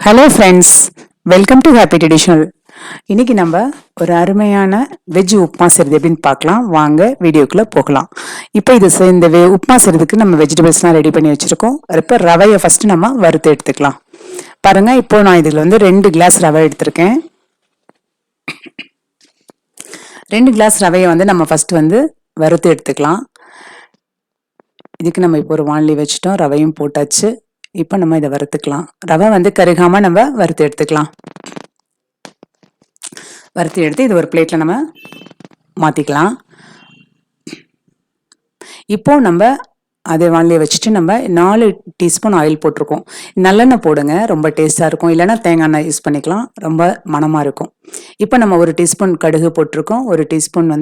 Hello friends, welcome to happy traditional. இன்னைக்கு நம்ம ஒரு அருமையான வெஜ் உப்புமா செய்கிறது எப்படின்னு பார்க்கலாம். வாங்க வீடியோக்குள்ளே போகலாம். இப்போ இந்த உப்புமா செய்கிறதுக்கு நம்ம வெஜிடபிள்ஸ்லாம் ரெடி பண்ணி வச்சுருக்கோம். இப்போ ரவையை ஃபஸ்ட்டு நம்ம வறுத்து எடுத்துக்கலாம். பாருங்கள், இப்போ நான் இதில் 2 கிளாஸ் ரவை எடுத்திருக்கேன். 2 கிளாஸ் ரவையை நம்ம ஃபஸ்ட்டு வறுத்து எடுத்துக்கலாம். இதுக்கு நம்ம இப்போ ஒரு வாணலி வச்சுட்டோம், ரவையும் போட்டாச்சு. இப்போ நம்ம இதை வறுத்துக்கலாம். ரவை கருகாமல் நம்ம வறுத்து எடுத்துக்கலாம். வறுத்து எடுத்து இது ஒரு பிளேட்டில் நம்ம மாற்றிக்கலாம். இப்போ நம்ம அதை வாணலியை வச்சுட்டு நம்ம 4 டீஸ்பூன் ஆயில் போட்டிருக்கோம். நல்லெண்ணெய் போடுங்க, ரொம்ப டேஸ்ட்டாக இருக்கும். இல்லைன்னா தேங்காய் எண்ணெய் யூஸ் பண்ணிக்கலாம், ரொம்ப மணமாக இருக்கும். இப்போ நம்ம 1 டீஸ்பூன் கடுகு போட்டிருக்கோம், 1 டீஸ்பூன்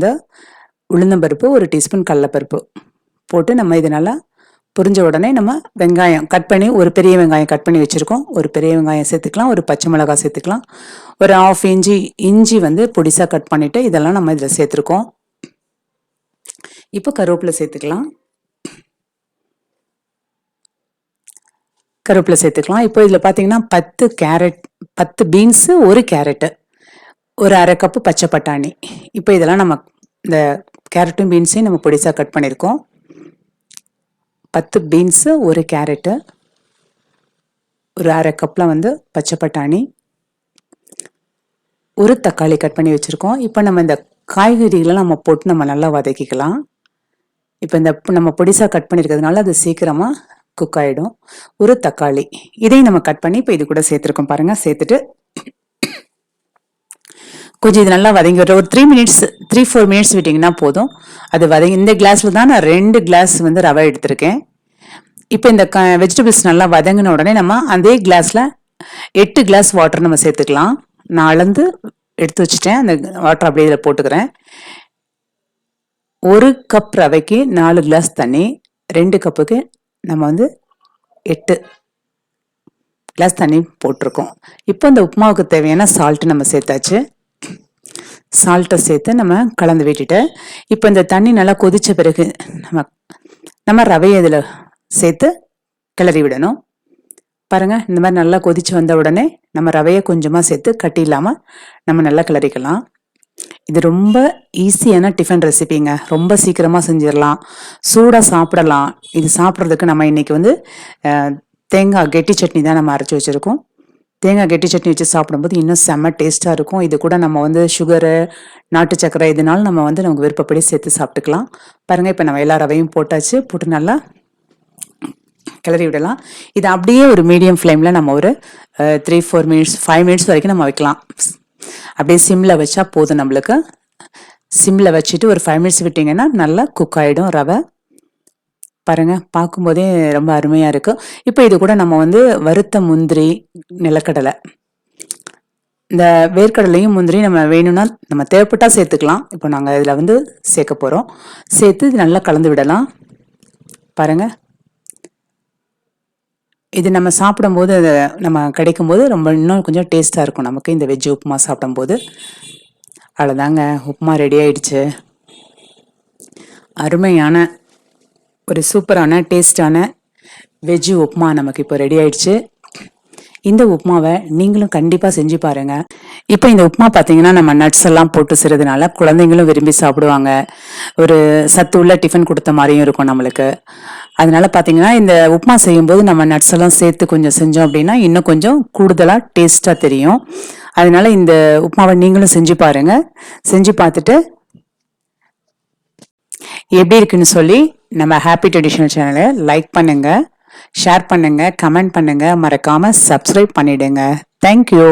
உளுந்தம்பருப்பு, 1 டீஸ்பூன் கடலைப்பருப்பு போட்டு நம்ம இது நல்லா புரிஞ்ச உடனே நம்ம வெங்காயம் கட் பண்ணி, ஒரு பெரிய வெங்காயம் கட் பண்ணி வச்சுருக்கோம், ஒரு பெரிய வெங்காயம் சேர்த்துக்கலாம், ஒரு பச்சை மிளகாய் சேர்த்துக்கலாம், ஒரு 1/2 இஞ்சி பொடிசாக கட் பண்ணிவிட்டு இதெல்லாம் நம்ம இதில் சேர்த்துருக்கோம். இப்போ கருவேப்பிலை சேர்த்துக்கலாம். இப்போ இதில் பார்த்தீங்கன்னா 10 பீன்ஸு, 1 கேரட்டு, ஒரு 1/2 கப்பு பச்சை பட்டாணி. இப்போ இதெல்லாம் நம்ம இந்த கேரட்டும் பீன்ஸையும் நம்ம பொடிசாக கட் பண்ணியிருக்கோம். 10 பீன்ஸு, 1 கேரட்டு, ஒரு 1/2 கப்பில் பச்சை பட்டாணி, 1 தக்காளி கட் பண்ணி வச்சுருக்கோம். இப்போ நம்ம இந்த காய்கறிகளை நம்ம போட்டு நம்ம நல்லா வதக்கிக்கலாம். இப்போ நம்ம பொடிசாக கட் பண்ணியிருக்கிறதுனால அது சீக்கிரமாக குக் ஆகிடும். 1 தக்காளி இதையும் நம்ம கட் பண்ணி இப்போ இது கூட சேர்த்துருக்கோம். பாருங்கள், சேர்த்துட்டு கொஞ்சம் இது நல்லா வதங்கி ஒரு 3-4 மினிட்ஸ் விட்டிங்கன்னா போதும். அது இந்த கிளாஸில் தான் நான் 2 கிளாஸ் ரவை எடுத்திருக்கேன். இப்போ இந்த வெஜிடபிள்ஸ் நல்லா வதங்கின உடனே நம்ம அதே கிளாஸில் 8 கிளாஸ் வாட்டர் நம்ம சேர்த்துக்கலாம். நான் அளந்து எடுத்து வச்சுட்டேன், அந்த வாட்டர் அப்படியே இதில் போட்டுக்கிறேன். 1 கப் ரவைக்கு 4 கிளாஸ் தண்ணி, 2 கப்புக்கு நம்ம 8 கிளாஸ் தண்ணி போட்டிருக்கோம். இப்போ இந்த உப்புமாவுக்கு தேவையான சால்ட்டு நம்ம சேர்த்தாச்சு. சால்ட்டை சேர்த்து நம்ம கலந்து விட்டுட்டு இப்போ இந்த தண்ணி நல்லா கொதித்த பிறகு நம்ம ரவையை இதில் சேர்த்து கிளறி விடணும். பாருங்கள், இந்த மாதிரி நல்லா கொதித்து வந்த உடனே நம்ம ரவையை கொஞ்சமாக சேர்த்து கட்டி இல்லாமல் நம்ம நல்லா கிளறிக்கலாம். இது ரொம்ப ஈஸியான டிஃபன் ரெசிபிங்க, ரொம்ப சீக்கிரமாக செஞ்சிடலாம், சூடாக சாப்பிடலாம். இது சாப்பிட்றதுக்கு நம்ம இன்றைக்கி தேங்காய் கெட்டி சட்னி தான் நம்ம அரைச்சி வச்சுருக்கோம். தேங்காய் கெட்டி சட்னி வச்சு சாப்பிடும்போது இன்னும் செம்ம டேஸ்ட்டாக இருக்கும். இது கூட நம்ம சுகரு, நாட்டு சக்கரை இதனால நம்ம நமக்கு விருப்பப்படி சேர்த்து சாப்பிட்டுக்கலாம். பாருங்கள், இப்போ நம்ம எல்லா ரவையும் போட்டு நல்லா கிளறி விடலாம். இது அப்படியே ஒரு மீடியம் ஃப்ளேமில் நம்ம ஒரு 3-4 மினிட்ஸ் 5 மினிட்ஸ் வரைக்கும் நம்ம வைக்கலாம். அப்படியே சிம்மில் வச்சா போதும். நம்மளுக்கு சிம்மில் வச்சுட்டு ஒரு 5 மினிட்ஸ் விட்டிங்கன்னா நல்லா குக் ஆகிடும் ரவை. பாருங்கள், பார்க்கும்போதே ரொம்ப அருமையாக இருக்கும். இப்போ இது கூட நம்ம வறுத்த முந்திரி, நிலக்கடலை, இந்த வேர்க்கடலையும் முந்திரி நம்ம வேணும்னா நம்ம தேவைப்பட்டால் சேர்த்துக்கலாம். இப்போ நாங்கள் இதில் சேர்க்க போகிறோம். சேர்த்து இது நல்லா கலந்து விடலாம். பாருங்கள், இது நம்ம சாப்பிடும்போது நம்ம கிடைக்கும்போது ரொம்ப இன்னும் கொஞ்சம் டேஸ்ட்டாக இருக்கும் நமக்கு இந்த வெஜ் உப்புமா சாப்பிடும்போது. அவ்வளோதாங்க, உப்புமா ரெடி ஆயிடுச்சு. அருமையான ஒரு சூப்பரான டேஸ்டான வெஜ்ஜு உப்புமா நமக்கு இப்போ ரெடி ஆயிடுச்சு. இந்த உப்புமாவை நீங்களும் கண்டிப்பாக செஞ்சு பாருங்கள். இப்போ இந்த உப்புமா பார்த்தீங்கன்னா நம்ம நட்ஸ் எல்லாம் போட்டு செய்கிறதுனால குழந்தைங்களும் விரும்பி சாப்பிடுவாங்க. ஒரு சத்து உள்ள டிஃபன் கொடுத்த மாதிரியும் இருக்கும் நம்மளுக்கு. அதனால பார்த்தீங்கன்னா இந்த உப்புமா செய்யும்போது நம்ம நட்ஸ் எல்லாம் சேர்த்து கொஞ்சம் செஞ்சோம் அப்படின்னா இன்னும் கொஞ்சம் கூடுதலாக டேஸ்ட்டாக தெரியும். அதனால இந்த உப்புமாவை நீங்களும் செஞ்சு பாருங்கள். செஞ்சு பார்த்துட்டு எப்படி இருக்குன்னு சொல்லி நம்ம ஹாப்பி ட்ரெடிஷனல் சேனலை லைக் பண்ணுங்க, ஷேர் பண்ணுங்க, கமெண்ட் பண்ணுங்க, மறக்காம சப்ஸ்கிரைப் பண்ணிடுங்க. தேங்க்யூ.